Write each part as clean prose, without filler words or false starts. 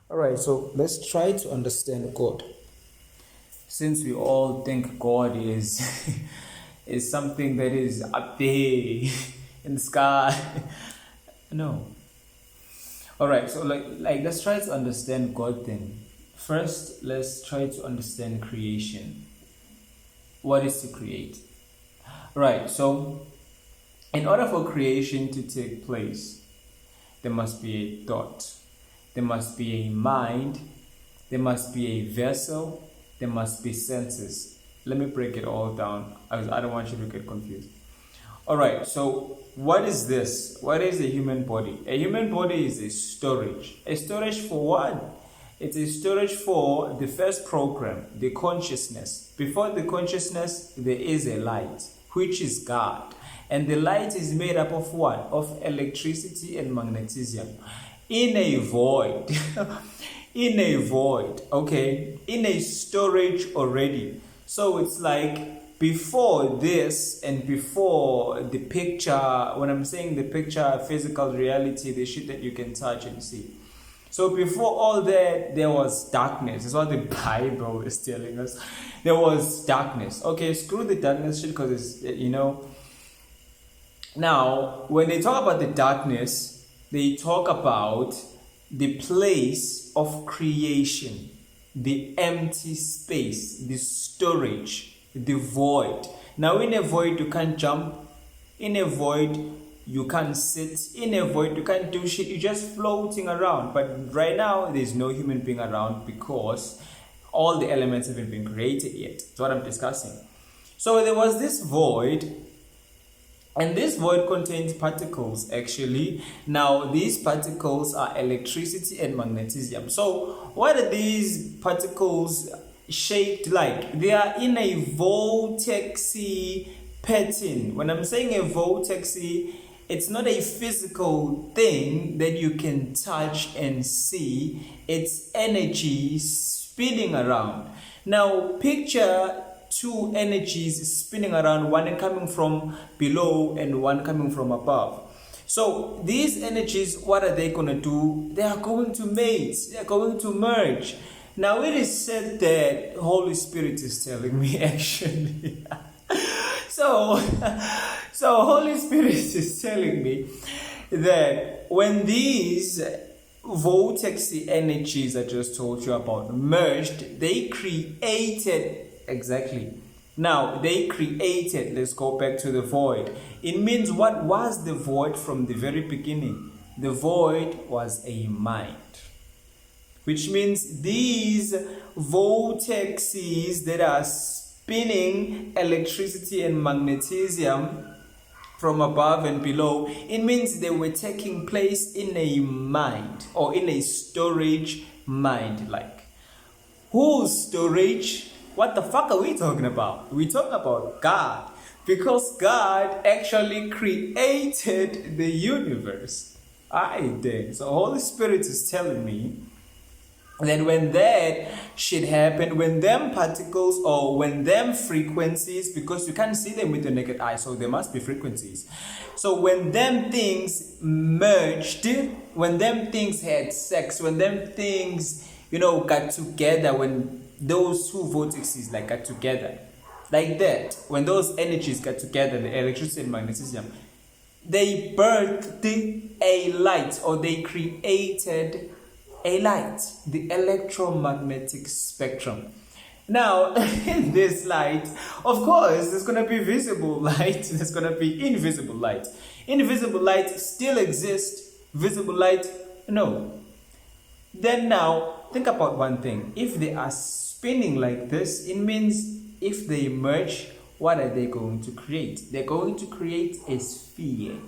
All right, so let's try to understand God. Since we all think God is is something that is up there in the sky. No. All right, so like let's try to understand God then. First, let's try to understand creation. What is to create? Right, so in order for creation to take place, there must be a thought, there must be a mind, there must be a vessel, there must be senses. Let me break it all down as I don't want you to get confused. All right, so what is this? What is a human body? A human body is a storage. A storage for what? It's a storage for the first program, the consciousness. Before the consciousness, there is a light, which is God. And the light is made up of what? Of electricity and magnetism. In a void, in a void, okay, in a storage already. So it's like before this and before the picture, when I'm saying the picture, physical reality, the shit that you can touch and see. So before all that, there was darkness. That's what the Bible is telling us. There was darkness. Okay, screw the darkness shit because it's. Now, when they talk about the darkness, they talk about the place of creation, the empty space, the storage, the void. Now, in a void, you can't jump. In a void, you can't sit. In a void, you can't do shit. You're just floating around. But right now, there's no human being around because all the elements haven't been created yet. That's what I'm discussing. So there was this void, and this void contains particles actually. Now these particles are electricity and magnetism. So what are these particles shaped like? They are in a vortexy pattern. When I'm saying a vortexy, it's not a physical thing that you can touch and see. It's energy spinning around. Now picture two energies spinning around, one coming from below and one coming from above. So these energies, what are they going to do? They are going to mate, they are going to merge. Now it is said that Holy Spirit is telling me actually. so Holy Spirit is telling me that when these vortexy energies I just told you about merged, they created. Exactly. Now, they created, let's go back to the void. It means what was the void from the very beginning? The void was a mind. Which means these vortexes that are spinning electricity and magnetism from above and below, it means they were taking place in a mind or in a storage mind. Like, whose storage? What the fuck are we talking about? We're talking about God. Because God actually created the universe. I did. So Holy Spirit is telling me that when that shit happened, when them particles or when them frequencies, because you can't see them with the naked eye, so there must be frequencies. So when them things merged, when them things had sex, when them things, got together, when those two vortices got together like that, when those energies got together, the electricity and magnetism, they birthed a light, or they created a light, the electromagnetic spectrum. Now in this light, of course, there's going to be visible light, there's going to be invisible light. Invisible light still exists, visible light, no. Then now think about one thing. If they are spinning like this, it means if they merge, what are they going to create? They're going to create a sphere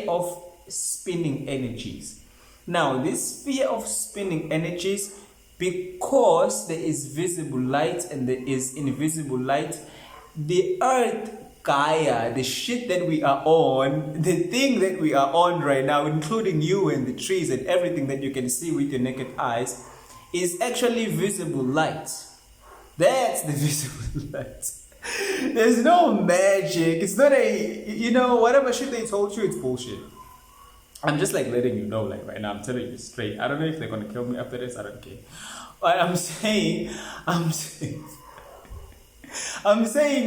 of spinning energies. Now this sphere of spinning energies, because there is visible light and there is invisible light, the earth, Gaia, the shit that we are on, the thing that we are on right now, including you and the trees and everything that you can see with your naked eyes, is actually visible light. That's the visible light. There's no magic. It's not whatever shit they told you, it's bullshit. I'm just like letting you know, like right now, I'm telling you straight. I don't know if they're gonna kill me after this. I don't care. But I'm saying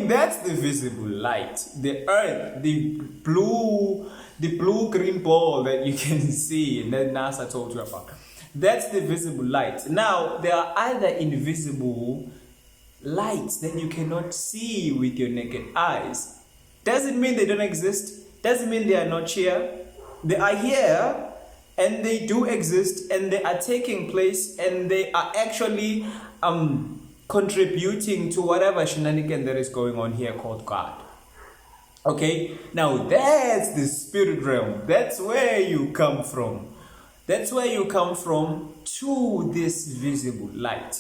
that's the visible light. The earth, the blue green ball that you can see and that NASA told you about. That's the visible light. Now there are other invisible lights that you cannot see with your naked eyes. Doesn't mean they don't exist. Doesn't mean they are not here. They are here and they do exist and they are taking place and they are actually contributing to whatever shenanigan that is going on here called God. Okay, now that's the spirit realm. That's where you come from. That's where you come from to this visible light.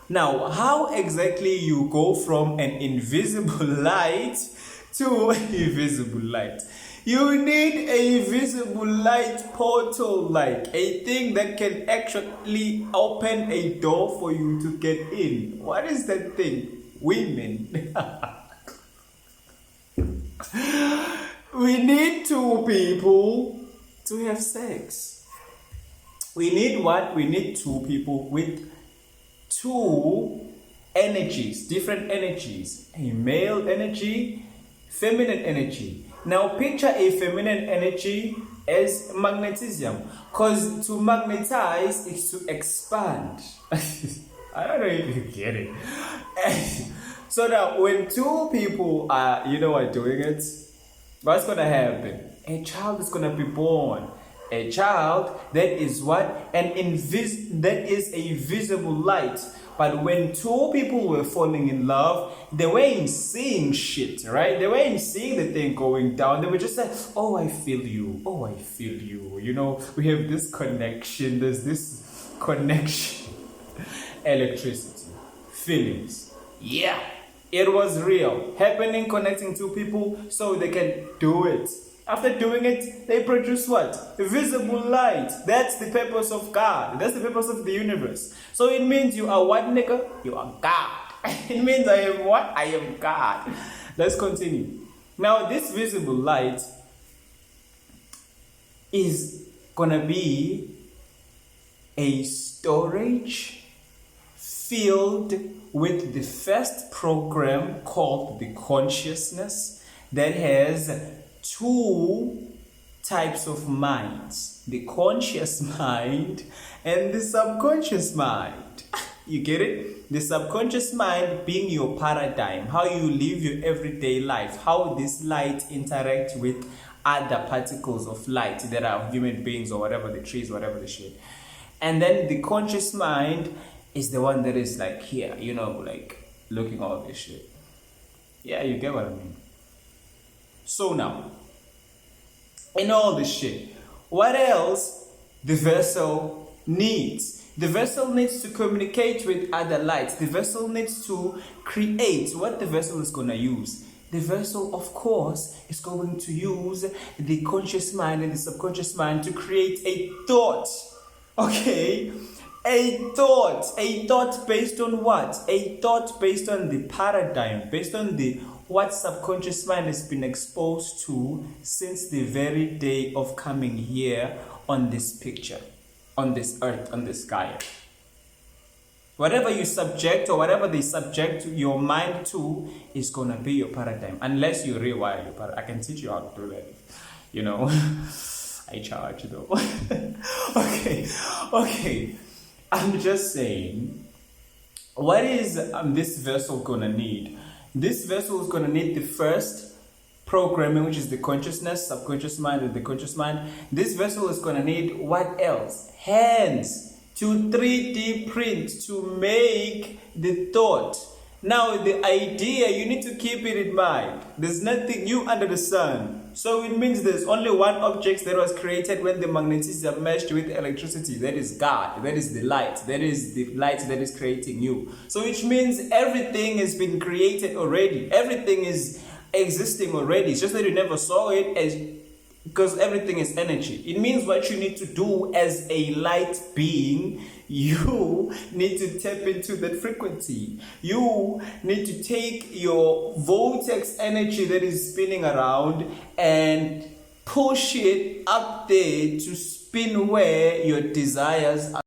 Now, how exactly you go from an invisible light to a visible light? You need a visible light portal, like a thing that can actually open a door for you to get in. What is that thing? Women. We need two people to have sex. We need what? We need two people with two energies, different energies. A male energy, feminine energy. Now picture a feminine energy as magnesium, because to magnetize is to expand. I don't know if you get it. So now when two people are, doing it, what's going to happen? A child is going to be born. A child that is what? That is a visible light. But when two people were falling in love, they weren't seeing shit, right? They weren't seeing the thing going down. They were just like, oh, I feel you. Oh, I feel you. We have this connection. There's this connection. Electricity. Feelings. Yeah. It was real. Happening, connecting two people so they can do it. After doing it, they produce what? Visible light. That's the purpose of God. That's the purpose of the universe. So it means you are what, nigga? You are God. It means I am what? I am God. Let's continue. Now, this visible light is gonna be a storage filled with the first program called the consciousness that has two types of minds, the conscious mind and the subconscious mind. You get it? The subconscious mind being your paradigm, how you live your everyday life, how this light interacts with other particles of light that are human beings or whatever, the trees, whatever the shit. And then the conscious mind is the one that is like here, like looking all this shit. Yeah, you get what I mean? So now, in all this shit, what else the vessel needs? The vessel needs to communicate with other lights. The vessel needs to create what the vessel is going to use. The vessel, of course, is going to use the conscious mind and the subconscious mind to create a thought. Okay? A thought based on what? A thought based on the paradigm, based on what subconscious mind has been exposed to since the very day of coming here on this picture, on this earth, on this sky. Whatever you subject or whatever they subject your mind to is going to be your paradigm, unless you rewire your paradigm. I can teach you how to do that. I charge though. Okay. I'm just saying, what is this vessel going to need? This vessel is going to need the first programming, which is the consciousness, subconscious mind, and the conscious mind. This vessel is going to need what else? Hands to 3D print to make the thought. Now, the idea, you need to keep it in mind. There's nothing new under the sun. So it means there's only one object that was created when the magnetism meshed with electricity. That is God. That is the light. That is the light that is creating you. So which means everything has been created already. Everything is existing already. It's just that you never saw it because everything is energy. It means what you need to do as a light being, you need to tap into that frequency. You need to take your vortex energy that is spinning around and push it up there to spin where your desires are.